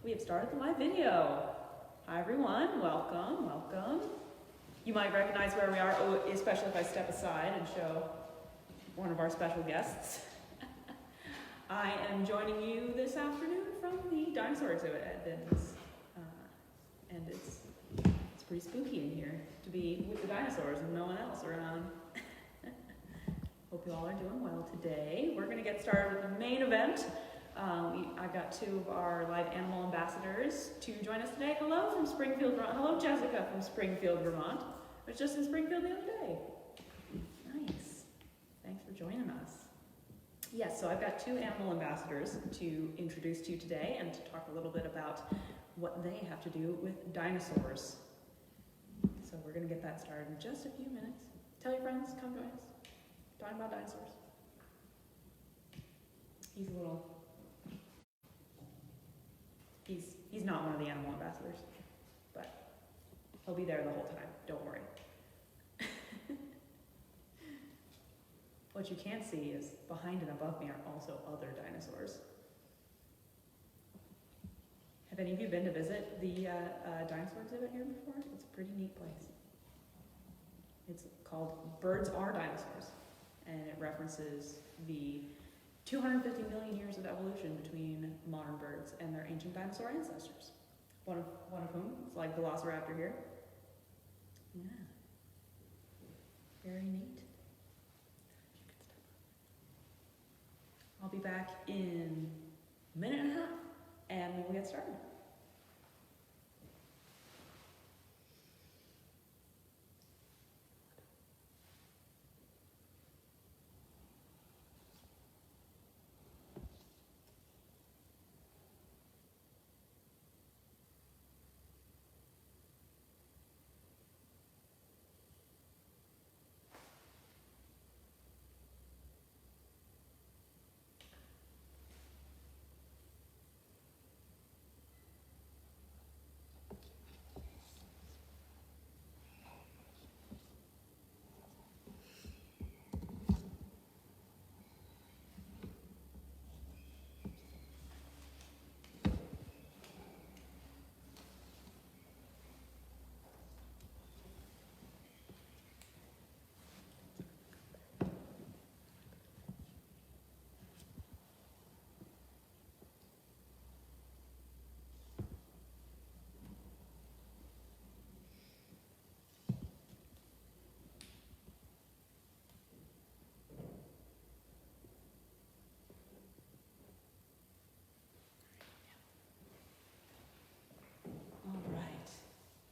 We have started the live video. Hi everyone, welcome. You might recognize where we are, especially if I step aside and show one of our special guests. I am joining you this afternoon from the dinosaur exhibit at Pigeons. And it's pretty spooky in here to be with the dinosaurs and no one else around. Hope you all are doing well today. We're going to get started with the main event. I've got two of our live animal ambassadors to join us today. Hello from Springfield, Vermont. Hello, Jessica from Springfield, Vermont. I was just in Springfield the other day. Nice. Thanks for joining us. Yes, so I've got two animal ambassadors to introduce to you today and to talk a little bit about what they have to do with dinosaurs. So we're going to get that started in just a few minutes. Tell your friends, come join us. Talking about dinosaurs. He's not one of the animal ambassadors, but he'll be there the whole time, don't worry. What you can't see is behind and above me are also other dinosaurs. Have any of you been to visit the dinosaur exhibit here before? It's a pretty neat place. It's called Birds Are Dinosaurs, and it references the 250 million years of evolution between modern birds and their ancient dinosaur ancestors. One of whom is like Velociraptor here. Yeah. Very neat. I'll be back in a minute and a half, and we will get started.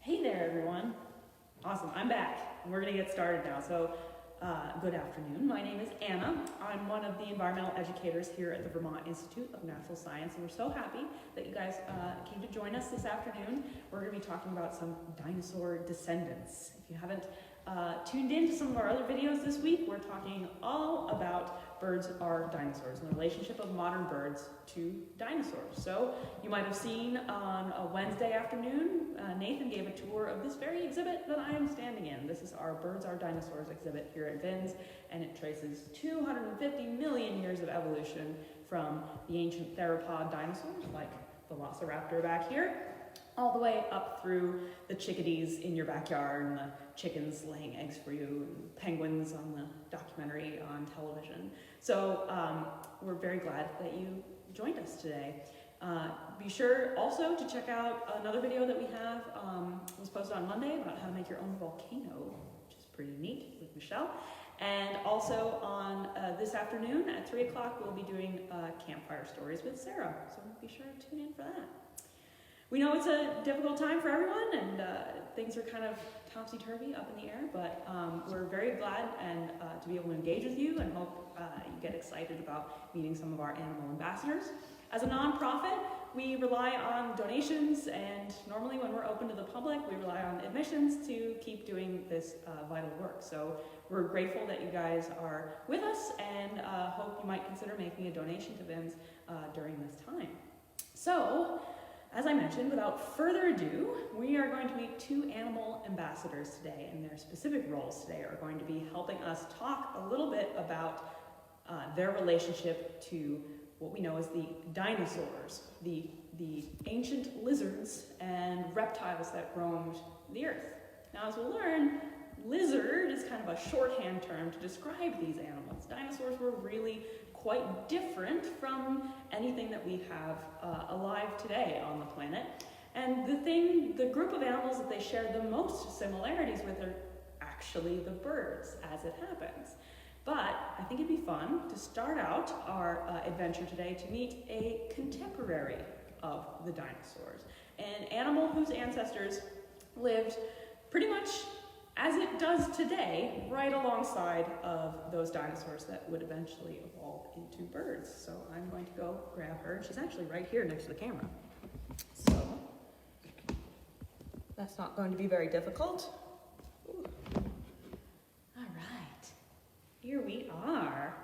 Hey there, everyone. Awesome, I'm back, and we're going to get started now. So, good afternoon. My name is Anna. I'm one of the environmental educators here at the Vermont Institute of Natural Science, and we're so happy that you guys came to join us this afternoon. We're going to be talking about some dinosaur descendants. If you haven't tuned in to some of our other videos this week, we're talking all about birds are dinosaurs and the relationship of modern birds to dinosaurs. So you might have seen on a Wednesday afternoon, Nathan gave a tour of this very exhibit that I am standing in. This is our Birds Are Dinosaurs exhibit here at VINS, and it traces 250 million years of evolution from the ancient theropod dinosaurs like Velociraptor back here, all the way up through the chickadees in your backyard and the chickens laying eggs for you and penguins on the documentary on television. So we're very glad that you joined us today. Be sure also to check out another video that we have, was posted on Monday about how to make your own volcano, which is pretty neat with Michelle. And also on this afternoon at 3 o'clock, we'll be doing campfire stories with Sarah. So be sure to tune in for that. We know it's a difficult time for everyone, and things are kind of topsy-turvy up in the air, but we're very glad and to be able to engage with you and hope you get excited about meeting some of our animal ambassadors. As a nonprofit, we rely on donations, and normally when we're open to the public, we rely on admissions to keep doing this vital work. So we're grateful that you guys are with us, and hope you might consider making a donation to VINS during this time. So, as I mentioned, without further ado, we are going to meet two animal ambassadors today, and their specific roles today are going to be helping us talk a little bit about their relationship to what we know as the dinosaurs, the ancient lizards and reptiles that roamed the earth. Now, as we'll learn, lizard is kind of a shorthand term to describe these animals. Dinosaurs were really quite different from anything that we have alive today on the planet. And the group of animals that they share the most similarities with are actually the birds, as it happens. But I think it'd be fun to start out our adventure today to meet a contemporary of the dinosaurs, an animal whose ancestors lived pretty much as it does today, right alongside of those dinosaurs that would eventually evolve into birds. So I'm going to go grab her. She's actually right here next to the camera. So that's not going to be very difficult. Ooh. All right, here we are.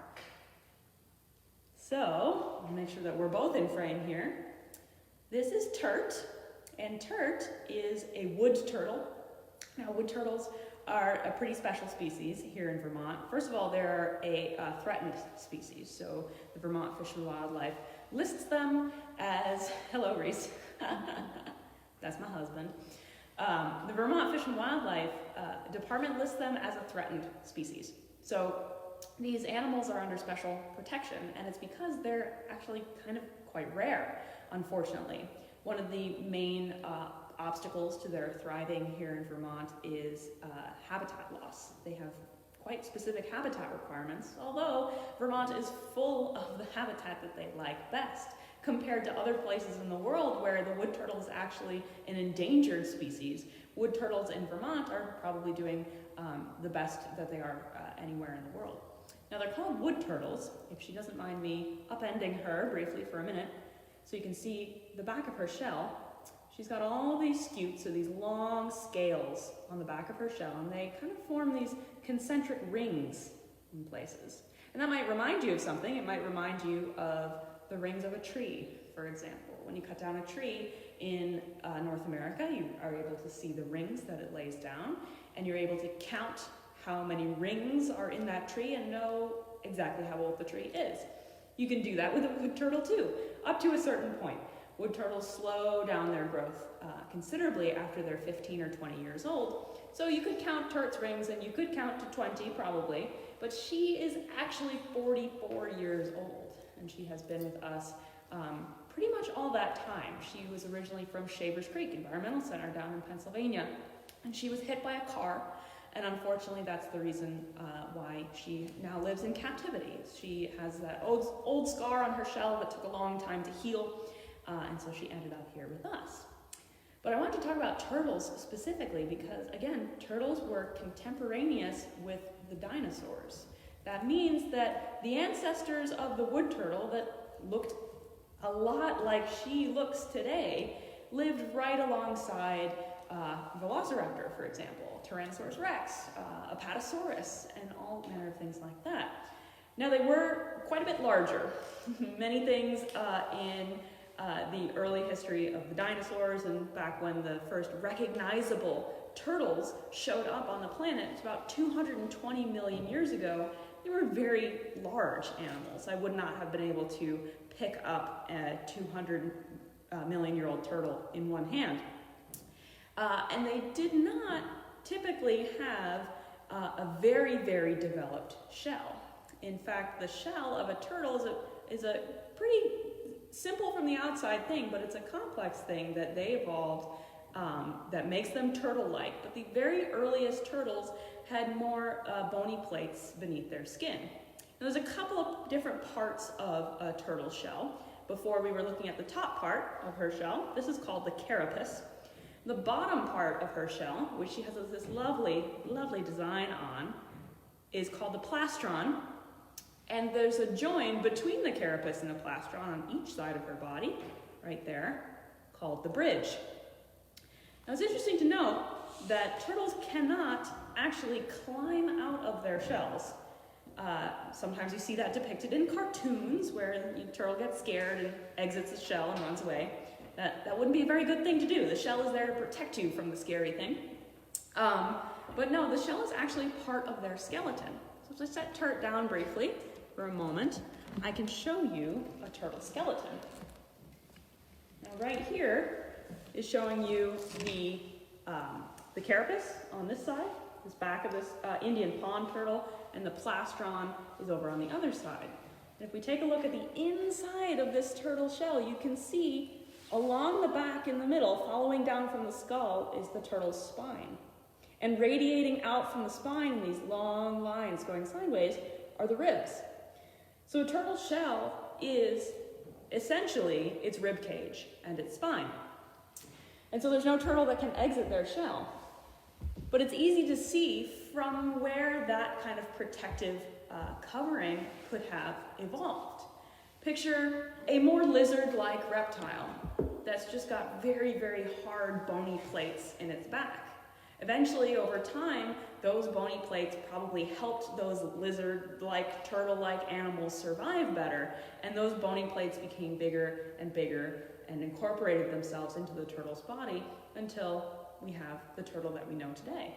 So I'll make sure that we're both in frame here. This is Turt, and Turt is a wood turtle. Now, wood turtles are a pretty special species here in Vermont. First of all, they're a threatened species, so the Vermont Fish and Wildlife lists them as, hello Reese, that's my husband. The Vermont Fish and Wildlife Department lists them as a threatened species. So these animals are under special protection, and it's because they're actually kind of quite rare, unfortunately. One of the main obstacles to their thriving here in Vermont is habitat loss. They have quite specific habitat requirements, although Vermont is full of the habitat that they like best, compared to other places in the world where the wood turtle is actually an endangered species. Wood turtles in Vermont are probably doing the best that they are anywhere in the world. Now, they're called wood turtles, if she doesn't mind me upending her briefly for a minute, so you can see the back of her shell. She's got all these scutes, so these long scales on the back of her shell, and they kind of form these concentric rings in places. And that might remind you of something. It might remind you of the rings of a tree, for example. When you cut down a tree in North America, you are able to see the rings that it lays down, and you're able to count how many rings are in that tree and know exactly how old the tree is. You can do that with a wood turtle too, up to a certain point. Wood turtles slow down their growth considerably after they're 15 or 20 years old. So you could count Turt's rings, and you could count to 20 probably, but she is actually 44 years old, and she has been with us pretty much all that time. She was originally from Shavers Creek Environmental Center down in Pennsylvania, and she was hit by a car, and unfortunately that's the reason why she now lives in captivity. She has that old scar on her shell that took a long time to heal, and so she ended up here with us. But I want to talk about turtles specifically because, again, turtles were contemporaneous with the dinosaurs. That means that the ancestors of the wood turtle that looked a lot like she looks today lived right alongside Velociraptor, for example, Tyrannosaurus Rex, Apatosaurus, and all manner of things like that. Now, they were quite a bit larger. Many things in the early history of the dinosaurs, and back when the first recognizable turtles showed up on the planet, it's about 220 million years ago. They were very large animals. I would not have been able to pick up a 200 million-year-old turtle in one hand. And they did not typically have a very, very developed shell. In fact, the shell of a turtle is a pretty simple from the outside thing, but it's a complex thing that they evolved that makes them turtle-like. But the very earliest turtles had more bony plates beneath their skin. Now, there's a couple of different parts of a turtle shell. Before we were looking at the top part of her shell, this is called the carapace. The bottom part of her shell, which she has this lovely, lovely design on, is called the plastron. And there's a join between the carapace and the plastron on each side of her body, right there, called the bridge. Now, it's interesting to note that turtles cannot actually climb out of their shells. Sometimes you see that depicted in cartoons where the turtle gets scared and exits the shell and runs away. That wouldn't be a very good thing to do. The shell is there to protect you from the scary thing. But no, the shell is actually part of their skeleton. So let's set Turt down briefly. for a moment, I can show you a turtle skeleton. Now right here is showing you the carapace on this side, this back of this Indian pond turtle, and the plastron is over on the other side. And if we take a look at the inside of this turtle shell, you can see along the back in the middle, following down from the skull, is the turtle's spine. And radiating out from the spine in these long lines going sideways are the ribs. So a turtle shell is essentially its rib cage and its spine. And so there's no turtle that can exit their shell. But it's easy to see from where that kind of protective covering could have evolved. Picture a more lizard-like reptile that's just got very, very hard bony plates in its back. Eventually, over time, those bony plates probably helped those lizard-like, turtle-like animals survive better, and those bony plates became bigger and bigger and incorporated themselves into the turtle's body until we have the turtle that we know today.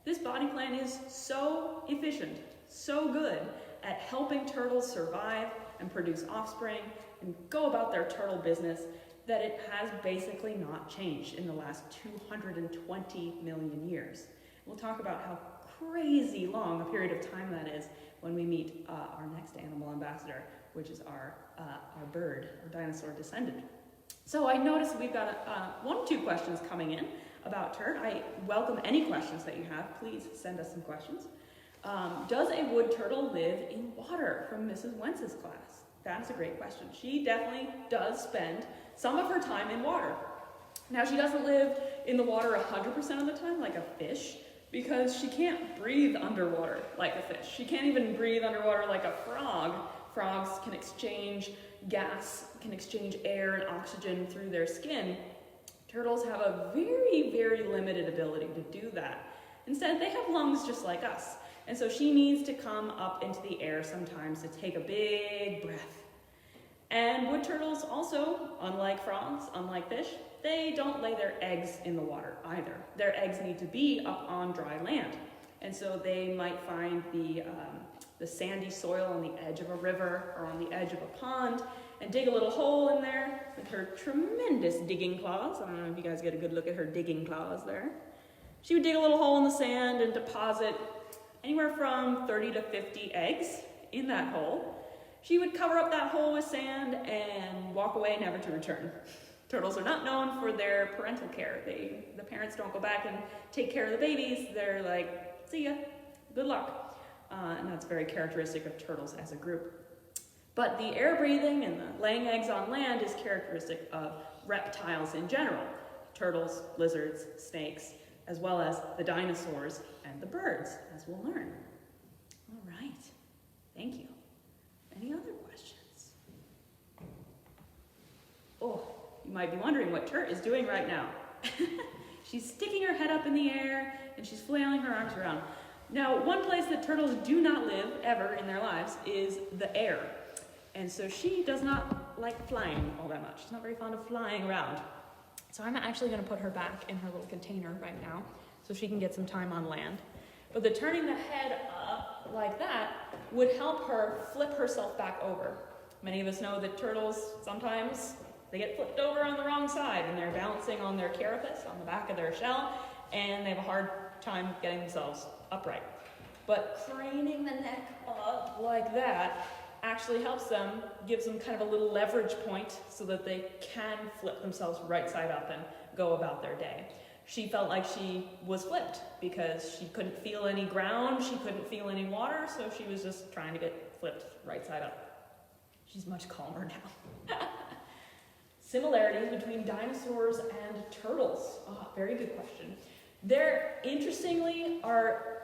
This body plan is so efficient, so good at helping turtles survive and produce offspring and go about their turtle business that it has basically not changed in the last 220 million years. We'll talk about how crazy long a period of time that is when we meet our next animal ambassador, which is our bird, our dinosaur descendant. So I noticed we've got 1 or 2 questions coming in about turd. I welcome any questions that you have. Please send us some questions. Does a wood turtle live in water, from Mrs. Wentz's class? That's a great question. She definitely does spend some of her time in water. Now, she doesn't live in the water 100% of the time like a fish, because she can't breathe underwater like a fish. She can't even breathe underwater like a frog. Frogs can exchange gas, can exchange air and oxygen through their skin. Turtles have a very, very limited ability to do that. Instead, they have lungs just like us. And so she needs to come up into the air sometimes to take a big breath. And wood turtles also, unlike frogs, unlike fish, they don't lay their eggs in the water either. Their eggs need to be up on dry land. And so they might find the sandy soil on the edge of a river or on the edge of a pond and dig a little hole in there with her tremendous digging claws. I don't know if you guys get a good look at her digging claws there. She would dig a little hole in the sand and deposit anywhere from 30 to 50 eggs in that hole. She would cover up that hole with sand and walk away, never to return. Turtles are not known for their parental care. The parents don't go back and take care of the babies. They're like, see ya, good luck. And that's very characteristic of turtles as a group. But the air breathing and the laying eggs on land is characteristic of reptiles in general. Turtles, lizards, snakes, as well as the dinosaurs and the birds, as we'll learn. All right, thank you. Any other questions? Oh, you might be wondering what Turt is doing right now. She's sticking her head up in the air and she's flailing her arms around. Now, one place that turtles do not live ever in their lives is the air. And so she does not like flying all that much. She's not very fond of flying around. So I'm actually going to put her back in her little container right now so she can get some time on land. But the turning the head up like that would help her flip herself back over. Many of us know that turtles, sometimes they get flipped over on the wrong side and they're balancing on their carapace, on the back of their shell, and they have a hard time getting themselves upright. But craning the neck up like that actually helps them, gives them kind of a little leverage point so that they can flip themselves right side up and go about their day. She felt like she was flipped because she couldn't feel any ground, she couldn't feel any water, so she was just trying to get flipped right side up. She's much calmer now. Similarities between dinosaurs and turtles. Oh, very good question. There, interestingly, are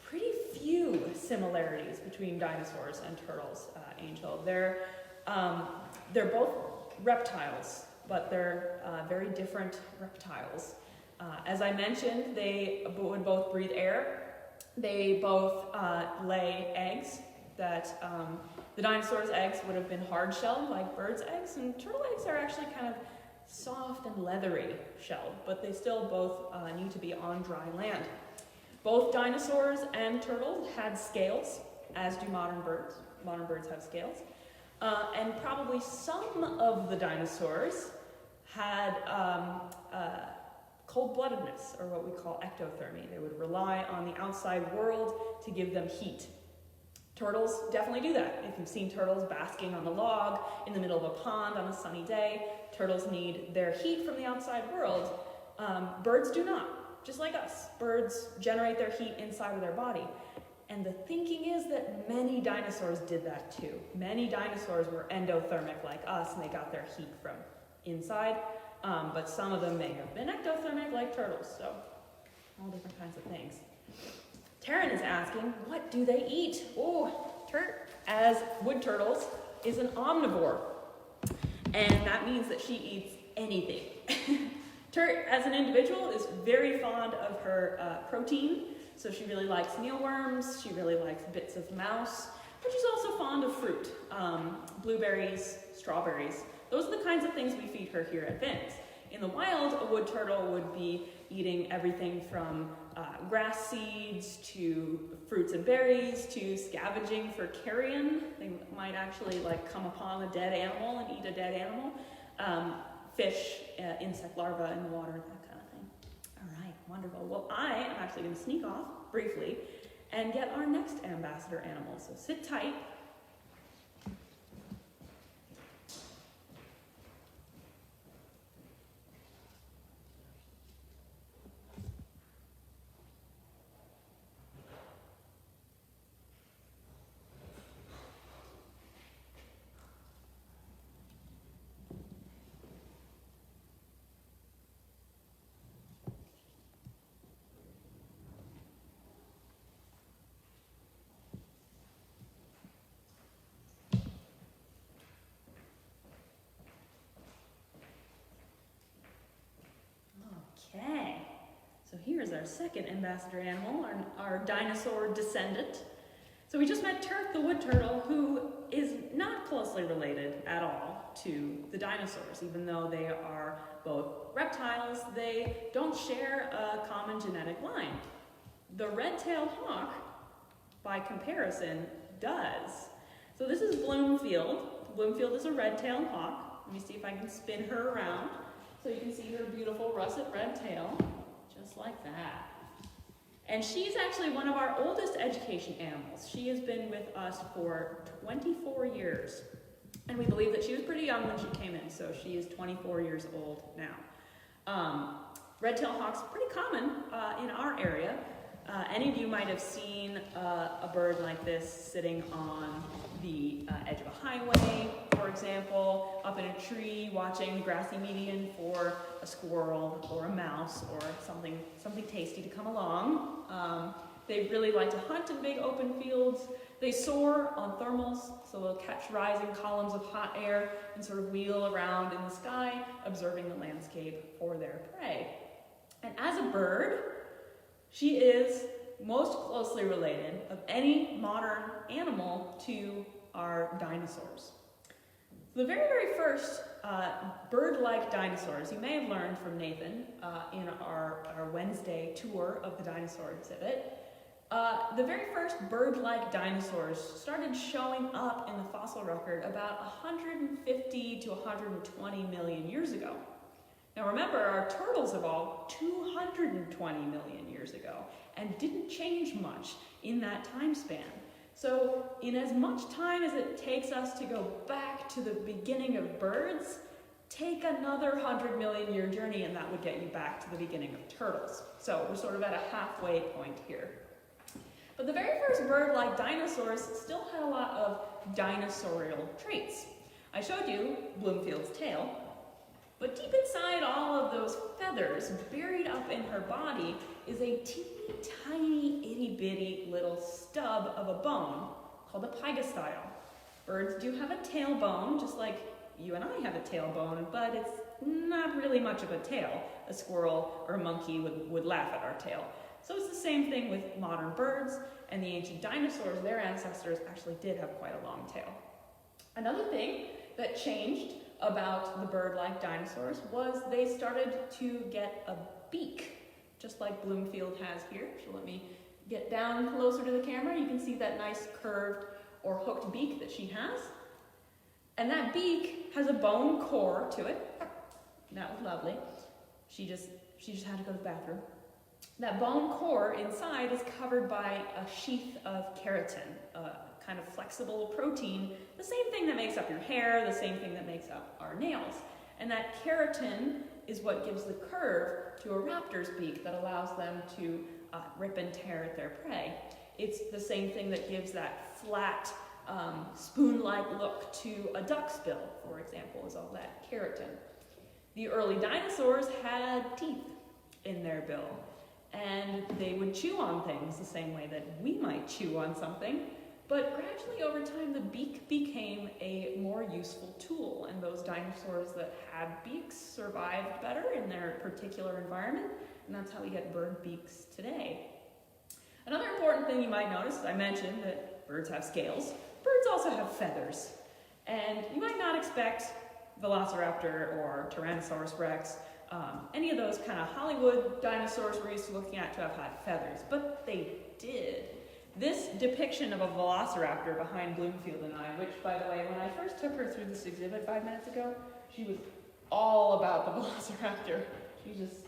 pretty few similarities between dinosaurs and turtles, Angel. They're both reptiles, but they're very different reptiles. As I mentioned, they would both breathe air. They both lay eggs. That the dinosaurs' eggs would have been hard-shelled like birds' eggs, and turtle eggs are actually kind of soft and leathery shelled, but they still both need to be on dry land. Both dinosaurs and turtles had scales, as do modern birds. modern birds have scales. And probably some of the dinosaurs had cold-bloodedness, or what we call ectothermy. They would rely on the outside world to give them heat. Turtles definitely do that. If you've seen turtles basking on a log in the middle of a pond on a sunny day, turtles need their heat from the outside world. Birds do not, just like us. Birds generate their heat inside of their body. And the thinking is that many dinosaurs did that too. Many dinosaurs were endothermic like us, and they got their heat from inside. But some of them may have been ectothermic like turtles, so all different kinds of things. Taryn is asking, what do they eat? Oh, as wood turtles, is an omnivore. And that means that she eats anything. Turt, as an individual, is very fond of her protein. So she really likes mealworms, she really likes bits of mouse, but she's also fond of fruit, blueberries, strawberries. Those are the kinds of things we feed her here at Vins. In the wild, a wood turtle would be eating everything from grass seeds to fruits and berries to scavenging for carrion. They might actually come upon a dead animal and eat a dead animal. Fish, insect larvae in the water, that kind of thing. All right, wonderful. Well, I am actually going to sneak off briefly and get our next ambassador animal. So sit tight. Okay, so here's our second ambassador animal, our dinosaur descendant. So we just met Turk the wood turtle, who is not closely related at all to the dinosaurs. Even though they are both reptiles, they don't share a common genetic line. The red-tailed hawk, by comparison, does. So this is Bloomfield. Bloomfield is a red-tailed hawk. Let me see if I can spin her around. So you can see her beautiful russet red tail, just like that. And she's actually one of our oldest education animals. She has been with us for 24 years. And we believe that she was pretty young when she came in, so she is 24 years old now. Red-tailed hawks are pretty common in our area. Any of you might have seen a bird like this sitting on the edge of a highway, for example, up in a tree watching the grassy median for a squirrel or a mouse or something tasty to come along. They really like to hunt in big open fields. They soar on thermals, so they'll catch rising columns of hot air and sort of wheel around in the sky, observing the landscape for their prey. And as a bird, she is most closely related of any modern animal to our dinosaurs. The very, very first bird-like dinosaurs, you may have learned from Nathan in our Wednesday tour of the dinosaur exhibit, the very first bird-like dinosaurs started showing up in the fossil record about 150 to 120 million years ago. Now remember, our turtles evolved 220 million years ago and didn't change much in that time span. So in as much time as it takes us to go back to the beginning of birds, take another 100 million year journey and that would get you back to the beginning of turtles. So we're sort of at a halfway point here. But the very first bird-like dinosaurs still had a lot of dinosaurial traits. I showed you Bloomfield's tail, but deep inside all of those feathers, buried up in her body, is a teeny tiny itty-bitty little stub of a bone called a pygostyle. Birds do have a tailbone, just like you and I have a tailbone, but it's not really much of a tail. A squirrel or a monkey would laugh at our tail. So it's the same thing with modern birds, and the ancient dinosaurs, their ancestors actually did have quite a long tail. Another thing that changed about the bird-like dinosaurs was they started to get a beak, just like Bloomfield has here. So let me get down closer to the camera. You can see that nice curved or hooked beak that she has. And that beak has a bone core to it. That was lovely. She just had to go to the bathroom. That bone core inside is covered by a sheath of keratin, a kind of flexible protein, the same thing that makes up your hair, the same thing that makes up our nails. And that keratin is what gives the curve to a raptor's beak that allows them to rip and tear at their prey. It's the same thing that gives that flat, spoon-like look to a duck's bill, for example, is all that keratin. The early dinosaurs had teeth in their bill, and they would chew on things the same way that we might chew on something, but gradually over time the beak became a more useful tool, and those dinosaurs that had beaks survived better in their particular environment, and that's how we get bird beaks today. Another important thing you might notice is I mentioned that birds have scales. Birds also have feathers, and you might not expect Velociraptor or Tyrannosaurus Rex, any of those kind of Hollywood dinosaurs we're used to looking at to have had feathers, but they did. This depiction of a Velociraptor behind Bloomfield and I, which, by the way, when I first took her through this exhibit 5 minutes ago, she was all about the Velociraptor. She just,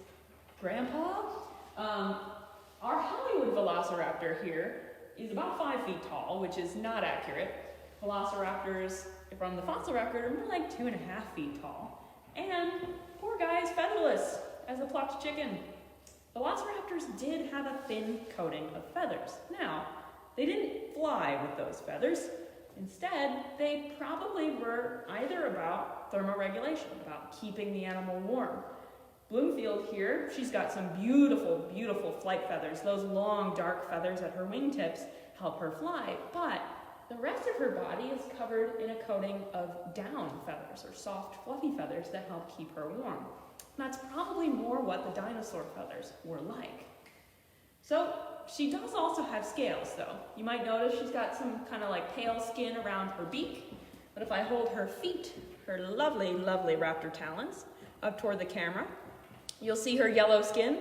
Grandpa? Our Hollywood Velociraptor here is about 5 feet tall, which is not accurate. Velociraptors from the fossil record are more like 2.5 feet tall. And poor guy is featherless as a plucked chicken. Velociraptors did have a thin coating of feathers. Now, they didn't fly with those feathers. Instead, they probably were either about thermoregulation, about keeping the animal warm. Bloomfield here, she's got some beautiful, beautiful flight feathers. Those long, dark feathers at her wingtips help her fly, but the rest of her body is covered in a coating of down feathers, or soft, fluffy feathers that help keep her warm. That's probably more what the dinosaur feathers were like. So she does also have scales, though. You might notice she's got some kind of like pale skin around her beak, but if I hold her feet, her lovely, lovely raptor talons, up toward the camera, you'll see her yellow skin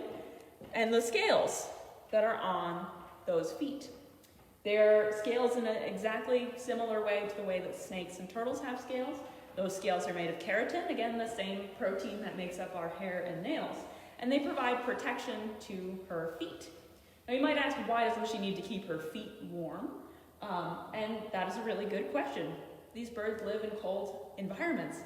and the scales that are on those feet. They're scales in an exactly similar way to the way that snakes and turtles have scales. Those scales are made of keratin, again, the same protein that makes up our hair and nails, and they provide protection to her feet. Now you might ask, why doesn't she need to keep her feet warm? And that is a really good question. These birds live in cold environments,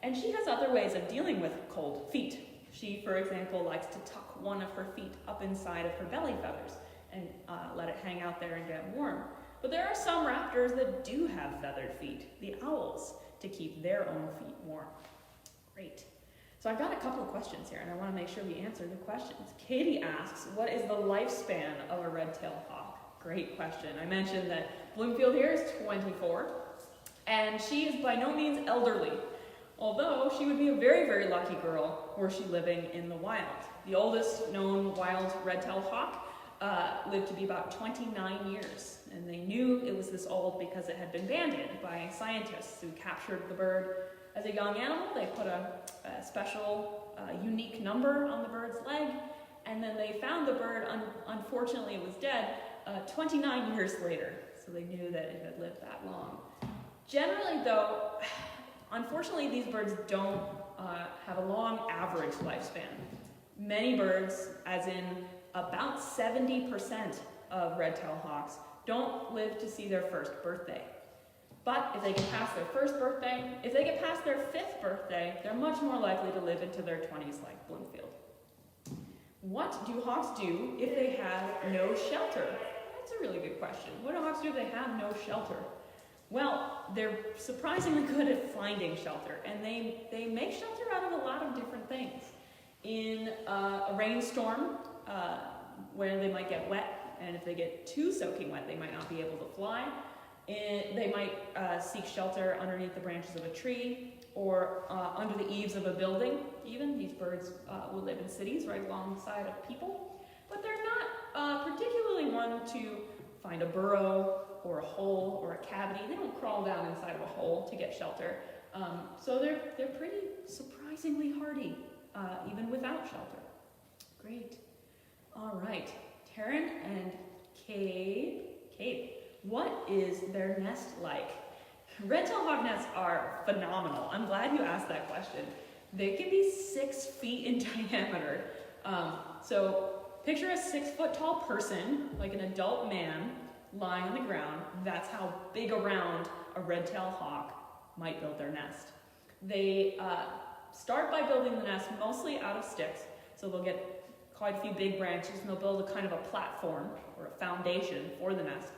and she has other ways of dealing with cold feet. She, for example, likes to tuck one of her feet up inside of her belly feathers and let it hang out there and get warm. But there are some raptors that do have feathered feet, the owls, to keep their own feet warm. Great. So I've got a couple of questions here, and I want to make sure we answer the questions. Katie asks, what is the lifespan of a red-tailed hawk? Great question. I mentioned that Bloomfield here is 24, and she is by no means elderly, although she would be a very, very lucky girl were she living in the wild. The oldest known wild red-tailed hawk lived to be about 29 years, and they knew it was this old because it had been banded by scientists who captured the bird as a young animal. They put a special, unique number on the bird's leg, and then they found the bird, unfortunately it was dead, 29 years later, so they knew that it had lived that long. Generally though, unfortunately these birds don't have a long average lifespan. Many birds, as in about 70% of red-tailed hawks, don't live to see their first birthday. But if they get past their first birthday, if they get past their 5th birthday, they're much more likely to live into their 20s like Bloomfield. What do hawks do if they have no shelter? That's a really good question. What do hawks do if they have no shelter? Well, they're surprisingly good at finding shelter, and they make shelter out of a lot of different things. In a rainstorm, where they might get wet, and if they get too soaking wet, they might not be able to fly. They might seek shelter underneath the branches of a tree, or under the eaves of a building, even. These birds will live in cities right alongside of people. But they're not particularly one to find a burrow, or a hole, or a cavity. They don't crawl down inside of a hole to get shelter. So they're pretty surprisingly hardy, even without shelter. Great. All right, Taryn and Kate, What is their nest like? Red-tailed hawk nests are phenomenal. I'm glad you asked that question. They can be 6 feet in diameter. So picture a 6-foot tall person, like an adult man, lying on the ground. That's how big around a red-tailed hawk might build their nest. They start by building the nest mostly out of sticks. So they'll get quite a few big branches and they'll build a kind of a platform or a foundation for the nest.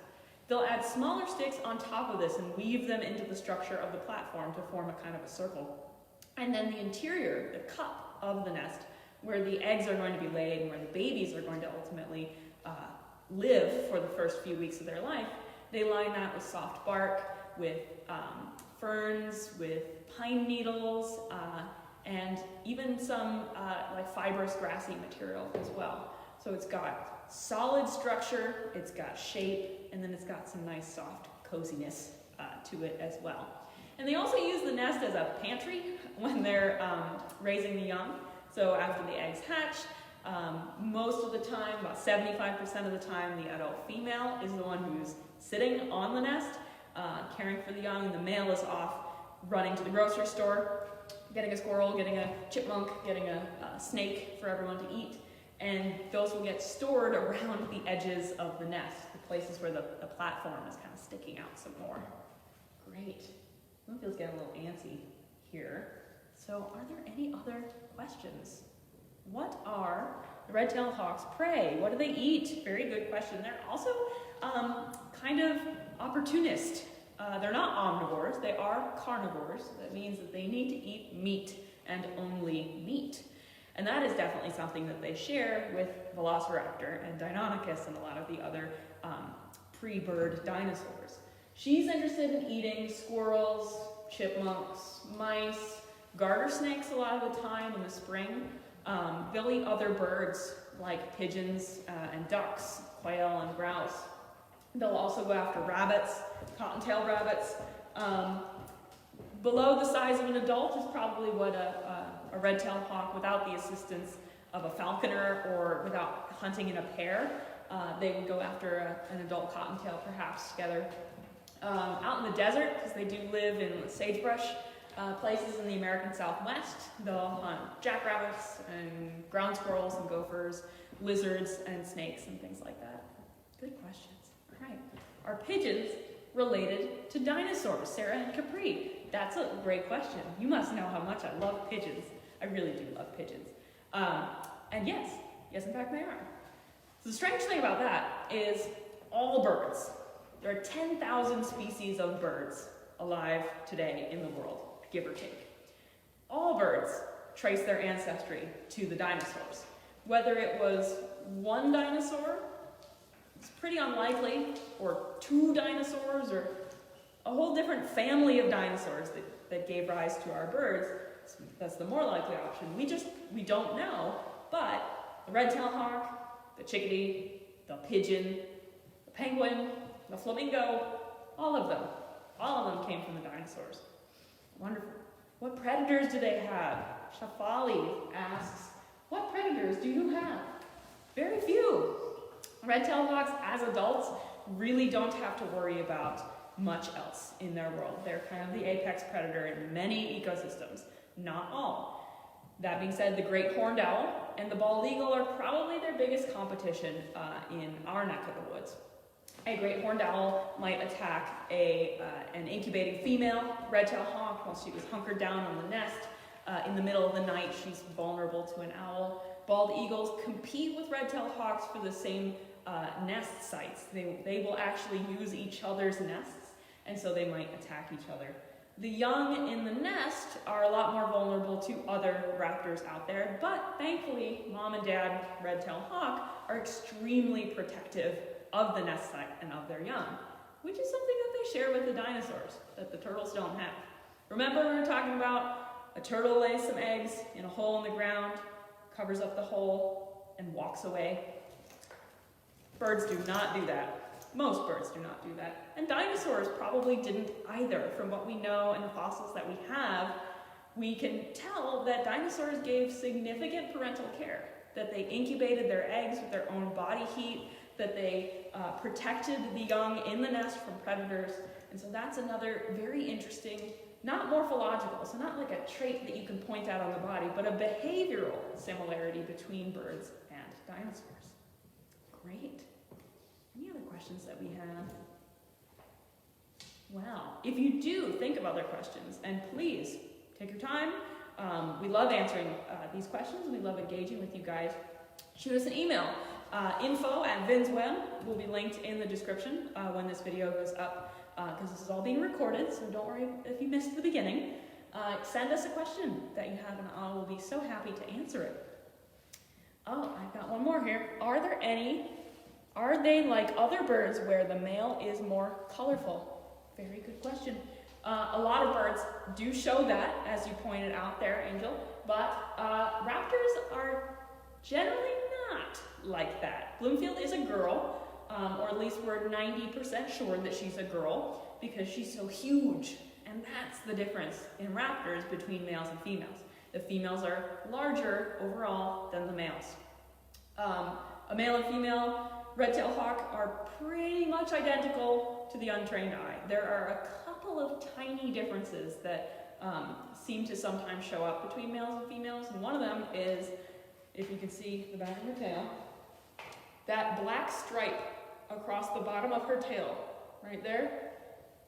They'll add smaller sticks on top of this and weave them into the structure of the platform to form a kind of a circle. And then the interior, the cup of the nest, where the eggs are going to be laid and where the babies are going to ultimately live for the first few weeks of their life, they line that with soft bark, with ferns, with pine needles, and even some like fibrous grassy material as well. So it's got solid structure, it's got shape, and then it's got some nice soft coziness to it as well. And they also use the nest as a pantry when they're raising the young. So after the eggs hatch, most of the time, about 75% of the time, the adult female is the one who's sitting on the nest, caring for the young, and the male is off running to the grocery store, getting a squirrel, getting a chipmunk, getting a snake for everyone to eat. And those will get stored around the edges of the nest, the places where the platform is kind of sticking out some more. Great. Feels getting a little antsy here. So are there any other questions? What are the red-tailed hawk's prey? What do they eat? Very good question. They're also kind of opportunist. They're not omnivores, they are carnivores. That means that they need to eat meat and only meat. And that is definitely something that they share with Velociraptor and Deinonychus and a lot of the other pre-bird dinosaurs. She's interested in eating squirrels, chipmunks, mice, garter snakes a lot of the time in the spring. They'll eat other birds like pigeons and ducks, quail and grouse. They'll also go after rabbits, cottontail rabbits. Below the size of an adult is probably what a red-tailed hawk, without the assistance of a falconer or without hunting in a pair, they would go after an adult cottontail perhaps together. Out in the desert, because they do live in sagebrush places in the American Southwest, they'll hunt jackrabbits and ground squirrels and gophers, lizards and snakes and things like that. Good questions. All right. Are pigeons related to dinosaurs, Sarah and Capri? That's a great question. You must know how much I love pigeons. I really do love pigeons. And yes, in fact they are. So the strange thing about that is all birds. There are 10,000 species of birds alive today in the world, give or take. All birds trace their ancestry to the dinosaurs. Whether it was one dinosaur, it's pretty unlikely, or 2 dinosaurs, or a whole different family of dinosaurs that gave rise to our birds. That's the more likely option. We don't know, but the red-tailed hawk, the chickadee, the pigeon, the penguin, the flamingo, all of them came from the dinosaurs. Wonderful. What predators do they have? Shafali asks, what predators do you have? Very few. Red-tailed hawks, as adults, really don't have to worry about much else in their world. They're kind of the apex predator in many ecosystems, not all. That being said, the great horned owl and the bald eagle are probably their biggest competition in our neck of the woods. A great horned owl might attack an incubating female red-tailed hawk while she was hunkered down on the nest. In the middle of the night, she's vulnerable to an owl. Bald eagles compete with red-tailed hawks for the same nest sites. They will actually use each other's nests, and so they might attack each other. The young in the nest are a lot more vulnerable to other raptors out there, but thankfully, mom and dad red-tailed hawk are extremely protective of the nest site and of their young, which is something that they share with the dinosaurs that the turtles don't have. Remember we were talking about a turtle lays some eggs in a hole in the ground, covers up the hole, and walks away? Birds do not do that. Most birds do not do that. And dinosaurs probably didn't either. From what we know and the fossils that we have, we can tell that dinosaurs gave significant parental care, that they incubated their eggs with their own body heat, that they protected the young in the nest from predators. And so that's another very interesting, not morphological, so not like a trait that you can point out on the body, but a behavioral similarity between birds and dinosaurs. Great. Any other questions that we have? Well, if you do think of other questions, and please take your time. We love answering these questions. We love engaging with you guys. Shoot us an email. info@vinsweb will be linked in the description when this video goes up, because this is all being recorded, so don't worry if you missed the beginning. Send us a question that you have, and I will be so happy to answer it. Oh, I've got one more here. Are they like other birds where the male is more colorful? Very good question. A lot of birds do show that, as you pointed out there, Angel, but raptors are generally not like that. Bloomfield is a girl, or at least we're 90% sure that she's a girl, because she's so huge. And that's the difference in raptors between males and females. The females are larger overall than the males. A male and female red-tailed hawk are pretty much identical to the untrained eye. There are a couple of tiny differences that seem to sometimes show up between males and females, and one of them is, if you can see the back of her tail, that black stripe across the bottom of her tail, right there.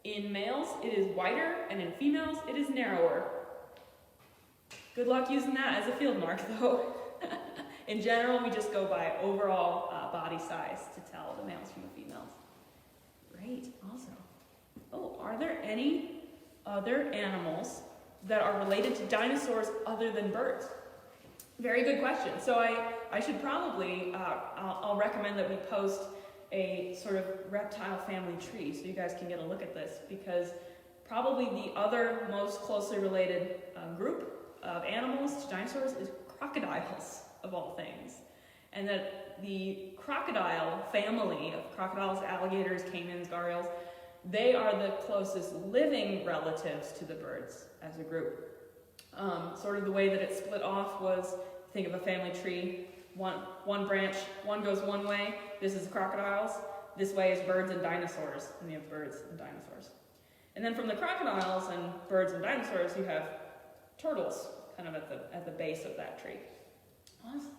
In males, it is wider, and in females, it is narrower. Good luck using that as a field mark, though. In general, we just go by overall body size to tell the males from the females. Great, awesome. Oh, are there any other animals that are related to dinosaurs other than birds? Very good question. So I should probably, I'll recommend that we post a sort of reptile family tree so you guys can get a look at this, because probably the other most closely related group of animals to dinosaurs is crocodiles, of all things. And that the crocodile family of crocodiles, alligators, caimans, gharials, they are the closest living relatives to the birds as a group. Sort of the way that it split off was, think of a family tree, one branch, one goes one way, this is crocodiles, this way is birds and dinosaurs, and you have birds and dinosaurs. And then from the crocodiles and birds and dinosaurs, you have turtles, kind of at the base of that tree. Awesome.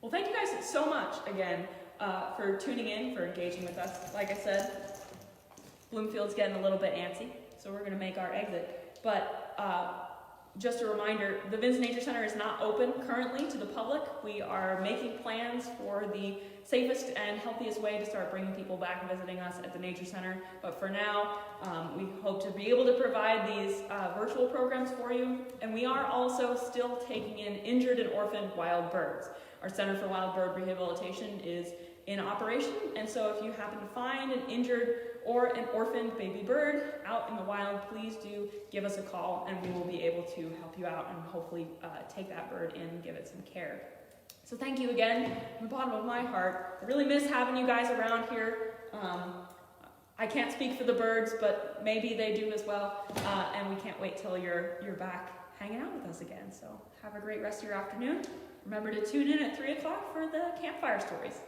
Well, thank you guys so much again for tuning in, for engaging with us. Like I said, Bloomfield's getting a little bit antsy, so we're going to make our exit. But just a reminder, the Vins Nature Center is not open currently to the public. We are making plans for the safest and healthiest way to start bringing people back and visiting us at the Nature Center. But for now, we hope to be able to provide these virtual programs for you. And we are also still taking in injured and orphaned wild birds. Our Center for Wild Bird Rehabilitation is in operation, and so if you happen to find an injured or an orphaned baby bird out in the wild, please do give us a call, and we will be able to help you out and hopefully take that bird in and give it some care. So thank you again from the bottom of my heart. I really miss having you guys around here. I can't speak for the birds, but maybe they do as well, and we can't wait till you're back hanging out with us again. So have a great rest of your afternoon. Remember to tune in at 3 o'clock for the campfire stories.